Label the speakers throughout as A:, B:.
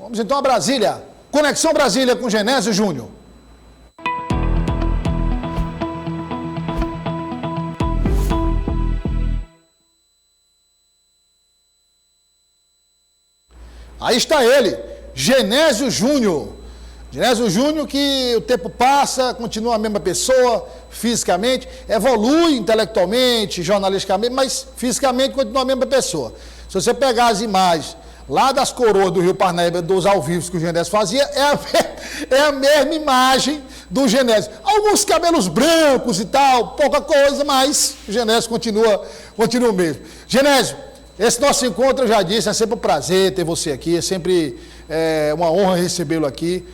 A: Vamos então a Brasília. Conexão Brasília com Genésio Júnior. Aí está ele, Genésio Júnior. Genésio Júnior, que o tempo passa, continua a mesma pessoa, fisicamente, evolui intelectualmente, jornalisticamente, mas fisicamente continua a mesma pessoa. Se você pegar as imagens lá das coroas do Rio Parnaíba, dos ao vivo que o Genésio fazia, é a mesma imagem do Genésio. Alguns cabelos brancos e tal, pouca coisa, mas o Genésio continua o mesmo. Genésio, esse nosso encontro, eu já disse, é sempre um prazer ter você aqui, é sempre uma honra recebê-lo aqui,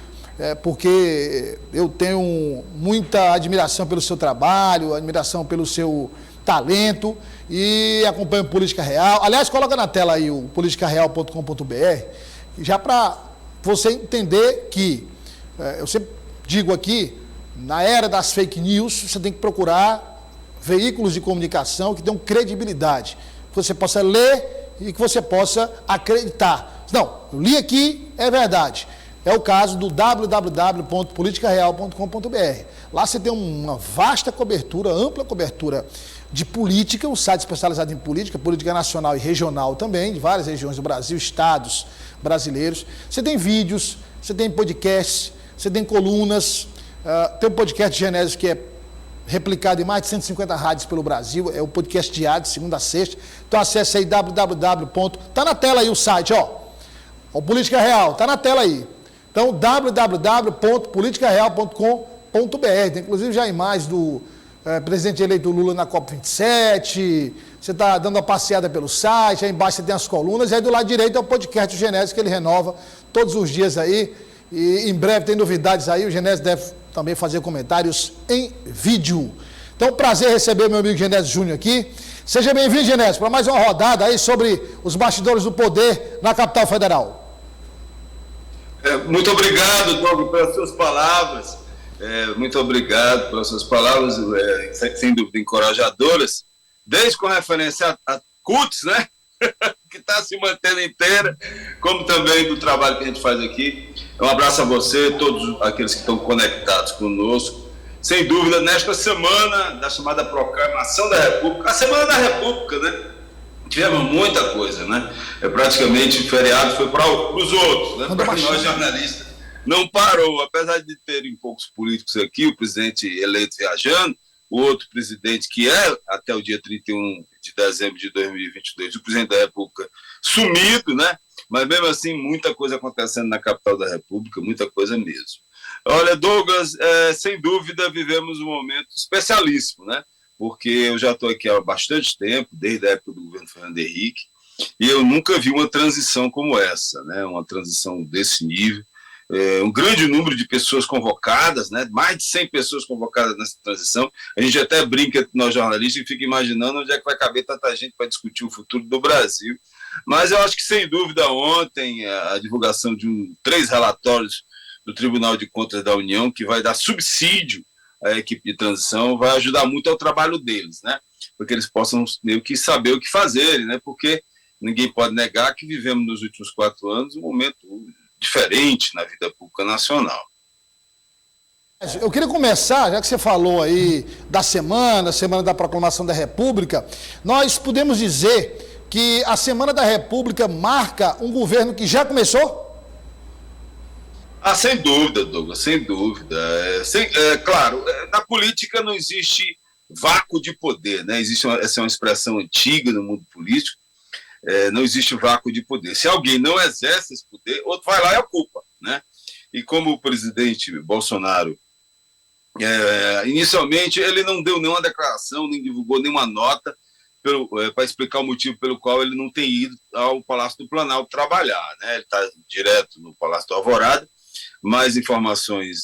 A: porque eu tenho muita admiração pelo seu trabalho, admiração pelo seu talento e acompanho Política Real. Aliás, coloca na tela aí o politicareal.com.br, já para você entender que, eu sempre digo aqui, na era das fake news, você tem que procurar veículos de comunicação que tenham credibilidade, que você possa ler e que você possa acreditar. Não, eu li aqui, é verdade. É o caso do www.politicareal.com.br. Lá você tem uma vasta cobertura, ampla cobertura de política, um site especializado em política, política nacional e regional também, de várias regiões do Brasil, estados brasileiros. Você tem vídeos, você tem podcasts, você tem colunas, tem um podcast de Genésio que é replicado em mais de 150 rádios pelo Brasil, é o podcast diário, de segunda a sexta. Então acesse aí Tá na tela aí o site, ó. O Política Real, tá na tela aí. Então, www.politicareal.com.br. Tem inclusive já imagens do presidente eleito Lula na COP27. Você está dando uma passeada pelo site, aí embaixo você tem as colunas, e aí do lado direito é o podcast do Genésio, que ele renova todos os dias aí. E em breve tem novidades aí, o Genésio deve também fazer comentários em vídeo. Então, prazer receber meu amigo Genésio Júnior aqui. Seja bem-vindo, Genésio, para mais uma rodada aí sobre os bastidores do poder na capital federal.
B: Muito obrigado, Douglas, pelas suas palavras. Muito obrigado pelas suas palavras, sem dúvida encorajadoras. Desde com referência a CUTS, né? Que está se mantendo inteira, como também do trabalho que a gente faz aqui. Um abraço a você, todos aqueles que estão conectados conosco. Sem dúvida, nesta semana da chamada Proclamação da República, a Semana da República, né? Tivemos muita coisa, né? Praticamente o feriado foi para os outros, né? Para nós jornalistas. Não parou, apesar de terem poucos políticos aqui, o presidente eleito viajando, o outro presidente que é até o dia 31 de dezembro de 2022, o presidente da República sumido, né? Mas mesmo assim, muita coisa acontecendo na capital da República, muita coisa mesmo. Olha, Douglas, sem dúvida vivemos um momento especialíssimo, né? Porque eu já estou aqui há bastante tempo, desde a época do governo Fernando Henrique, e eu nunca vi uma transição como essa, né? Uma transição desse nível. Um grande número de pessoas convocadas, né? Mais de 100 pessoas convocadas nessa transição. A gente até brinca, nós jornalistas, e fica imaginando onde é que vai caber tanta gente para discutir o futuro do Brasil. Mas eu acho que, sem dúvida, ontem a divulgação de 3 relatórios do Tribunal de Contas da União, que vai dar subsídio à equipe de transição, vai ajudar muito ao trabalho deles, né? Porque eles possam meio que saber o que fazerem, né? Porque ninguém pode negar que vivemos nos últimos 4 anos um momento diferente na vida pública nacional.
A: Eu queria começar, já que você falou aí da Semana da Proclamação da República, nós podemos dizer que a Semana da República marca um governo que já começou?
B: Sem dúvida, Douglas, sem dúvida. Claro, na política não existe vácuo de poder, né? Essa é uma expressão antiga no mundo político. Não existe vácuo de poder. Se alguém não exerce esse poder, outro vai lá e ocupa, né? E como o presidente Bolsonaro, inicialmente, ele não deu nenhuma declaração, nem divulgou nenhuma nota para explicar o motivo pelo qual ele não tem ido ao Palácio do Planalto trabalhar, né? Ele está direto no Palácio do Alvorada. Mais informações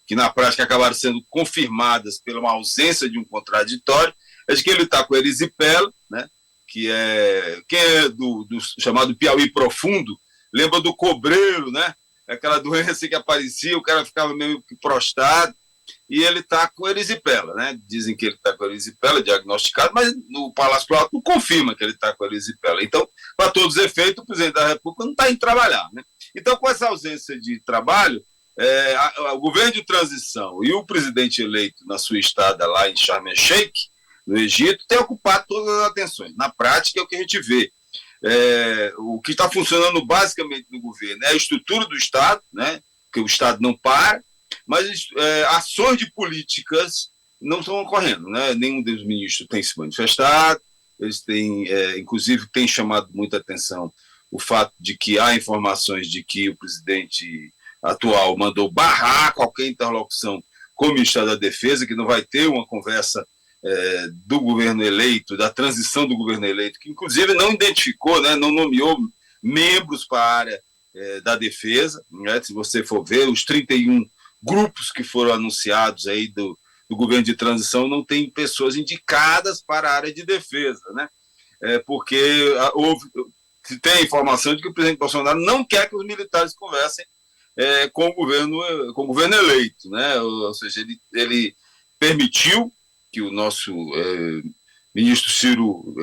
B: que na prática acabaram sendo confirmadas pela uma ausência de um contraditório, é de que ele está com a erisipela, né? Quem é do chamado Piauí profundo, lembra do cobreiro, né? Aquela doença que aparecia, o cara ficava meio que prostrado, e ele está com erisipela, né? Dizem que ele está com erisipela, diagnosticado, mas no Palácio Planalto não confirma que ele está com erisipela. Então, para todos os efeitos, o presidente da República não está indo trabalhar, né? Então, com essa ausência de trabalho, o governo de transição e o presidente eleito na sua estada lá em Sharm el-Sheikh, no Egito, tem ocupado todas as atenções. Na prática, é o que a gente vê. O que está funcionando basicamente no governo é a estrutura do Estado, né, que o Estado não para, mas ações de políticas não estão ocorrendo. Né? Nenhum dos ministros tem se manifestado, eles têm, inclusive, tem chamado muita atenção o fato de que há informações de que o presidente atual mandou barrar qualquer interlocução com o Ministério da Defesa, que não vai ter uma conversa do governo eleito, da transição do governo eleito, que inclusive não identificou, né, não nomeou membros para a área da defesa. Né? Se você for ver, os 31 grupos que foram anunciados aí do governo de transição não tem pessoas indicadas para a área de defesa, né? Porque se tem a informação de que o presidente Bolsonaro não quer que os militares conversem com o governo eleito, né? Ou seja, ele permitiu que o nosso ministro Ciro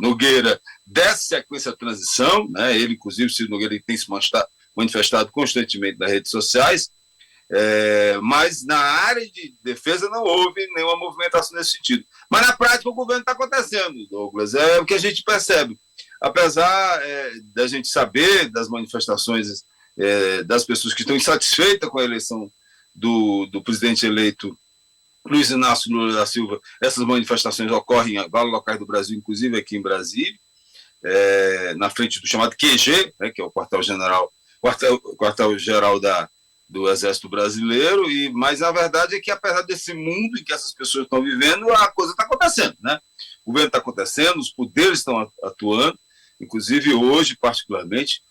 B: Nogueira desse sequência à transição, né? Ele, inclusive, Ciro Nogueira, tem se manifestado constantemente nas redes sociais, mas na área de defesa não houve nenhuma movimentação nesse sentido. Mas na prática o governo está acontecendo, Douglas, é o que a gente percebe. Apesar da gente saber das manifestações das pessoas que estão insatisfeitas com a eleição do presidente eleito Luiz Inácio Lula da Silva, essas manifestações ocorrem em vários locais do Brasil, inclusive aqui em Brasília, na frente do chamado QG, né, que é o quartel-geral do Exército Brasileiro, mas a verdade é que, apesar desse mundo em que essas pessoas estão vivendo, a coisa está acontecendo, né? O governo está acontecendo, os poderes estão atuando, inclusive hoje, particularmente,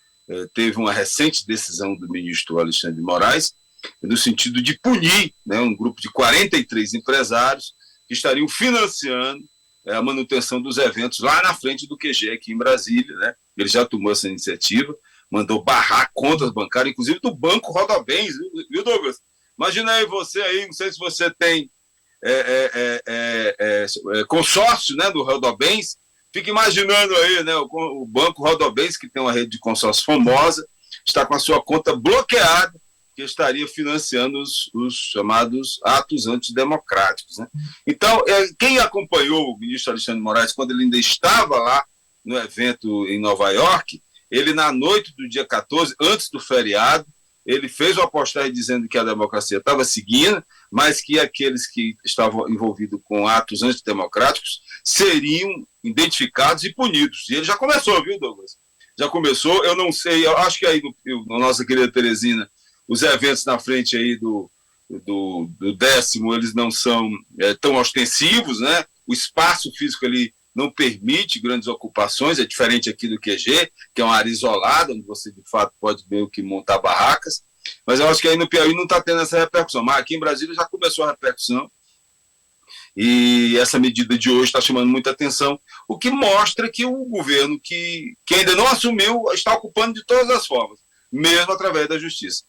B: teve uma recente decisão do ministro Alexandre de Moraes, no sentido de punir, né, um grupo de 43 empresários que estariam financiando a manutenção dos eventos lá na frente do QG aqui em Brasília, né? Ele já tomou essa iniciativa, mandou barrar contas bancárias, inclusive do Banco Rodobens, viu, Douglas? Imagina aí você aí, não sei se você tem consórcio, né, do Rodobens, fica imaginando aí, né, o Banco Rodobens, que tem uma rede de consórcio famosa, está com a sua conta bloqueada, que estaria financiando os chamados atos antidemocráticos. Né? Então, quem acompanhou o ministro Alexandre de Moraes quando ele ainda estava lá no evento em Nova York, ele, na noite do dia 14, antes do feriado, ele fez uma postagem dizendo que a democracia estava seguindo, mas que aqueles que estavam envolvidos com atos antidemocráticos seriam identificados e punidos. E ele já começou, viu, Douglas? Já começou, eu não sei, eu acho que aí na nossa querida Teresina, os eventos na frente aí do 10º, eles não são tão ostensivos, né? O espaço físico ali não permite grandes ocupações, é diferente aqui do QG, que é uma área isolada, onde você, de fato, pode meio que montar barracas, mas eu acho que aí no Piauí não está tendo essa repercussão, mas aqui em Brasília já começou a repercussão, e essa medida de hoje está chamando muita atenção, o que mostra que o governo que ainda não assumiu está ocupando de todas as formas, mesmo através da justiça.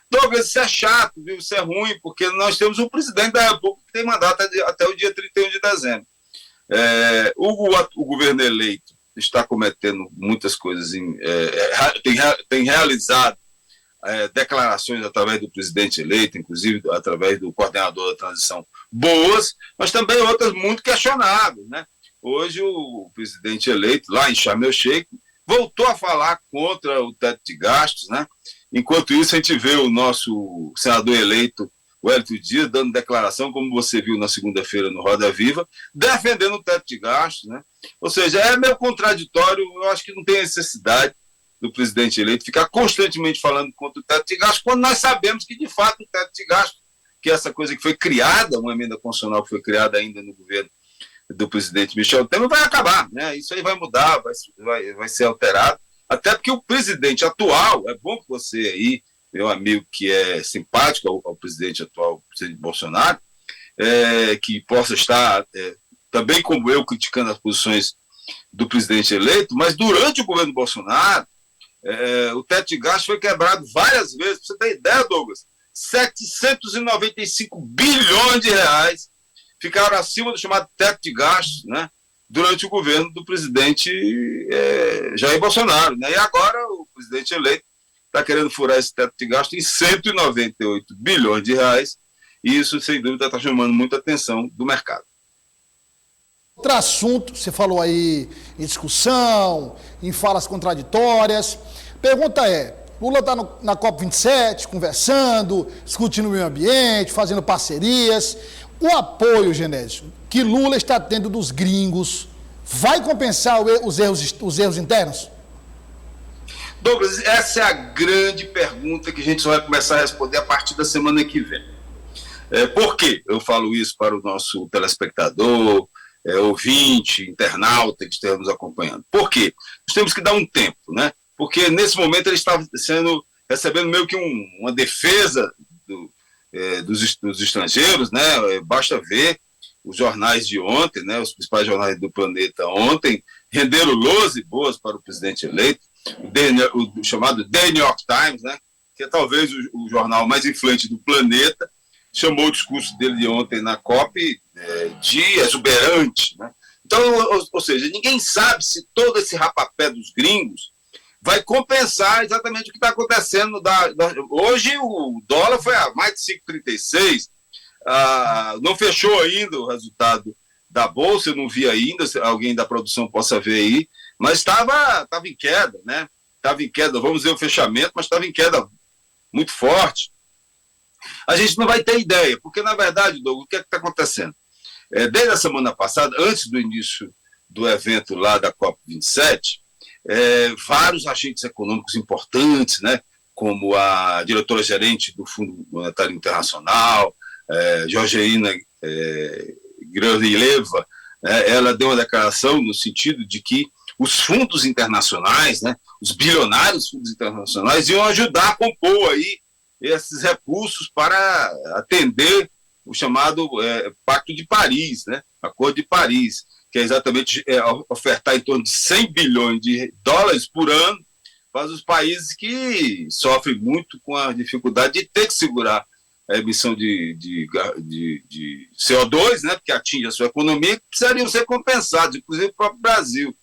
B: Douglas, isso é chato, viu? Isso é ruim, porque nós temos um presidente da República que tem mandato até o dia 31 de dezembro. O governo eleito está cometendo muitas coisas, tem realizado declarações através do presidente eleito, inclusive através do coordenador da transição, boas, mas também outras muito questionáveis. Né? Hoje o presidente eleito, lá em Sharm el-Sheikh, voltou a falar contra o teto de gastos, né? Enquanto isso, a gente vê o nosso senador eleito, o Hélio Dias, dando declaração, como você viu na segunda-feira no Roda Viva, defendendo o teto de gastos, né? Ou seja, é meio contraditório, eu acho que não tem necessidade do presidente eleito ficar constantemente falando contra o teto de gastos, quando nós sabemos que, de fato, o teto de gastos, que é essa coisa que foi criada, uma emenda constitucional que foi criada ainda no governo do presidente Michel Temer, vai acabar, né? Isso aí vai mudar, vai ser alterado, até porque o presidente atual, é bom que você aí, meu amigo que é simpático ao presidente atual, o presidente Bolsonaro, que possa estar, também como eu, criticando as posições do presidente eleito, mas durante o governo Bolsonaro, o teto de gastos foi quebrado várias vezes, para você ter ideia, Douglas, 795 bilhões de reais ficaram acima do chamado teto de gastos, né, durante o governo do presidente Jair Bolsonaro. Né? E agora o presidente eleito está querendo furar esse teto de gasto em 198 bilhões de reais, e isso, sem dúvida, está chamando muita atenção do mercado.
A: Outro assunto, você falou aí em discussão, em falas contraditórias. Pergunta é, Lula está na COP27, conversando, discutindo o meio ambiente, fazendo parcerias. O apoio, Genésio, que Lula está tendo dos gringos, vai compensar os erros internos?
B: Douglas, essa é a grande pergunta que a gente só vai começar a responder a partir da semana que vem. Por que eu falo isso para o nosso telespectador, ouvinte, internauta que esteja nos acompanhando? Por quê? Nós temos que dar um tempo, né? Porque nesse momento ele está recebendo meio que uma defesa dos estrangeiros, né? Basta ver os jornais de ontem, né? Os principais jornais do planeta ontem renderam loas e boas para o presidente eleito, o chamado The New York Times, né? Que é talvez o jornal mais influente do planeta, chamou o discurso dele de ontem na COP de exuberante, né? Então, ou seja, ninguém sabe se todo esse rapapé dos gringos vai compensar exatamente o que está acontecendo. Hoje o dólar foi a mais de 5,36, não fechou ainda o resultado da Bolsa, eu não vi ainda, se alguém da produção possa ver aí, mas estava em queda, né? Estava em queda, vamos ver o fechamento, mas estava em queda muito forte. A gente não vai ter ideia, porque na verdade, Douglas, o que é que está acontecendo? Desde a semana passada, antes do início do evento lá da COP27, vários agentes econômicos importantes, né, como a diretora-gerente do Fundo Monetário Internacional, Georgina Granileva, ela deu uma declaração no sentido de que os fundos internacionais, né, os bilionários fundos internacionais, iam ajudar a compor aí esses recursos para atender o chamado Pacto de Paris, né, Acordo de Paris, que é exatamente ofertar em torno de 100 bilhões de dólares por ano para os países que sofrem muito com a dificuldade de ter que segurar a emissão de CO2, né, porque atinge a sua economia, que precisariam ser compensados, inclusive o próprio Brasil.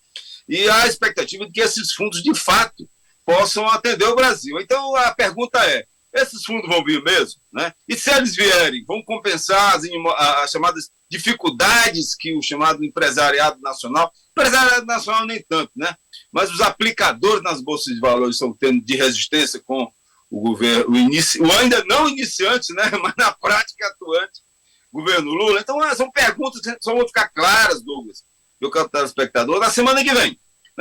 B: E há a expectativa de que esses fundos, de fato, possam atender o Brasil. Então, a pergunta é, esses fundos vão vir mesmo? Né? E se eles vierem, vão compensar as chamadas dificuldades que o chamado empresariado nacional nem tanto, né? Mas os aplicadores nas bolsas de valores estão tendo de resistência com o governo, o ainda não iniciante, né? Mas na prática atuante, governo Lula. Então, são perguntas que só vão ficar claras, Douglas, meu caro telespectador, na semana que vem.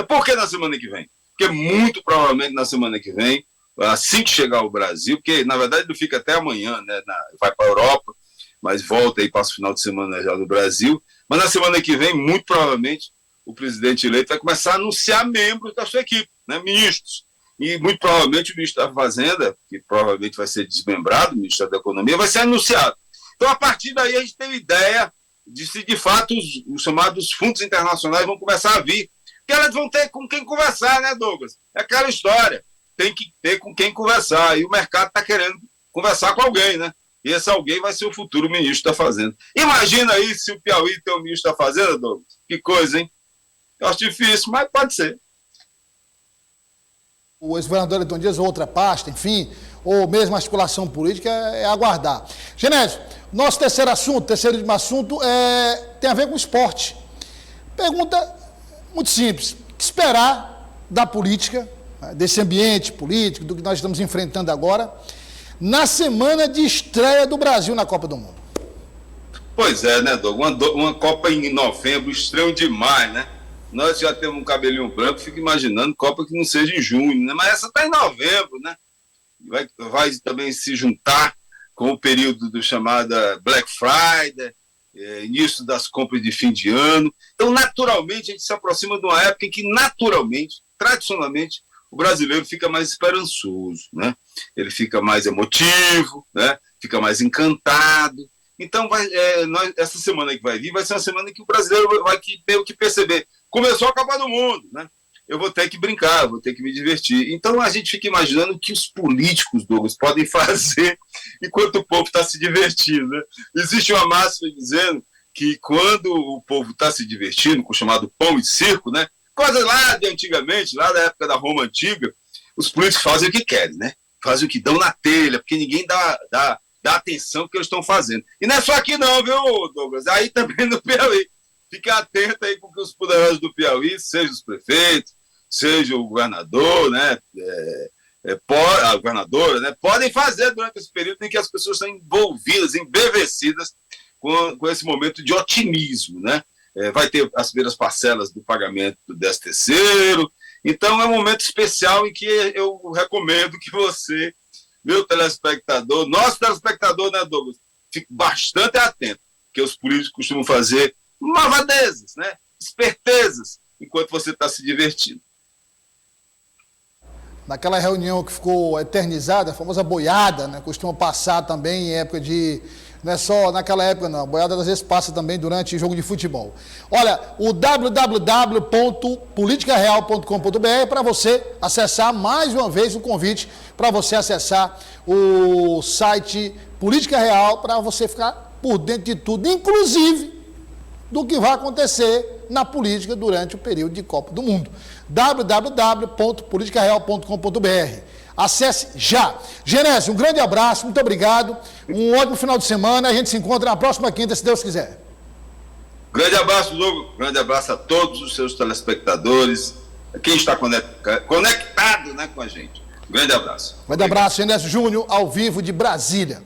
B: Por que na semana que vem? Porque muito provavelmente na semana que vem, assim que chegar ao Brasil, porque na verdade ele fica até amanhã, né? Vai para a Europa, mas volta e passa o final de semana já no Brasil. Mas na semana que vem, muito provavelmente, o presidente eleito vai começar a anunciar membros da sua equipe, né? Ministros. E muito provavelmente o ministro da Fazenda, que provavelmente vai ser desmembrado, o ministro da Economia, vai ser anunciado. Então, a partir daí, a gente tem ideia de se, de fato, os chamados fundos internacionais vão começar a vir. Porque elas vão ter com quem conversar, né, Douglas? É aquela história. Tem que ter com quem conversar. E o mercado está querendo conversar com alguém, né? E esse alguém vai ser o futuro ministro da Fazenda. Imagina aí se o Piauí tem o ministro da Fazenda, Douglas. Que coisa, hein? Eu acho difícil, mas pode ser.
A: O ex-governador Ailton Dias, ou outra pasta, enfim, ou mesmo articulação política, é aguardar. Genésio, nosso terceiro último assunto, tem a ver com esporte. Pergunta muito simples. O que esperar da política, desse ambiente político, do que nós estamos enfrentando agora, na semana de estreia do Brasil na Copa do Mundo?
B: Pois é, né, Douglas? Uma Copa em novembro, estreia demais, né? Nós já temos um cabelinho branco, fico imaginando Copa que não seja em junho, né? Mas essa está em novembro, né? Vai também se juntar com o período do chamada Black Friday, início das compras de fim de ano. Então, naturalmente, a gente se aproxima de uma época em que, naturalmente, tradicionalmente, o brasileiro fica mais esperançoso, né? Ele fica mais emotivo, né? Fica mais encantado. Então, essa semana que vai vir vai ser uma semana que o brasileiro vai ter que perceber. Começou a Copa do Mundo, né? Eu vou ter que brincar, vou ter que me divertir. Então, a gente fica imaginando o que os políticos, Douglas, podem fazer enquanto o povo está se divertindo, né? Existe uma máxima dizendo que quando o povo está se divertindo, com o chamado pão e circo, né? Coisa lá de antigamente, lá da época da Roma Antiga, os políticos fazem o que querem, né? Fazem o que dão na telha, porque ninguém dá atenção que eles estão fazendo. E não é só aqui não, viu, Douglas? Aí também no Piauí. Fica atento aí com que os poderosos do Piauí, seja os prefeitos, seja o governador, né? A governadora, né? Podem fazer durante esse período em que as pessoas estão envolvidas, embevecidas com esse momento de otimismo, né? Vai ter as primeiras parcelas do pagamento do 13º. Então é um momento especial em que eu recomendo que você, meu telespectador, nosso telespectador, né, Douglas, fique bastante atento, porque os políticos costumam fazer malvadezas, né? Espertezas, enquanto você está se divertindo.
A: Naquela reunião que ficou eternizada, a famosa boiada, né? Costuma passar também em época de... Não é só naquela época, não. A boiada às vezes passa também durante jogo de futebol. Olha, o www.politicareal.com.br para você acessar, mais uma vez, o convite para você acessar o site Política Real, para você ficar por dentro de tudo, inclusive do que vai acontecer na política durante o período de Copa do Mundo. www.politicareal.com.br. Acesse já. Genésio, um grande abraço, muito obrigado. Um ótimo final de semana. A gente se encontra na próxima quinta, se Deus quiser.
B: Grande abraço, Douglas. Grande abraço a todos os seus telespectadores. Quem está conectado, né, com a gente. Grande abraço.
A: Grande abraço, Genésio Júnior, ao vivo de Brasília.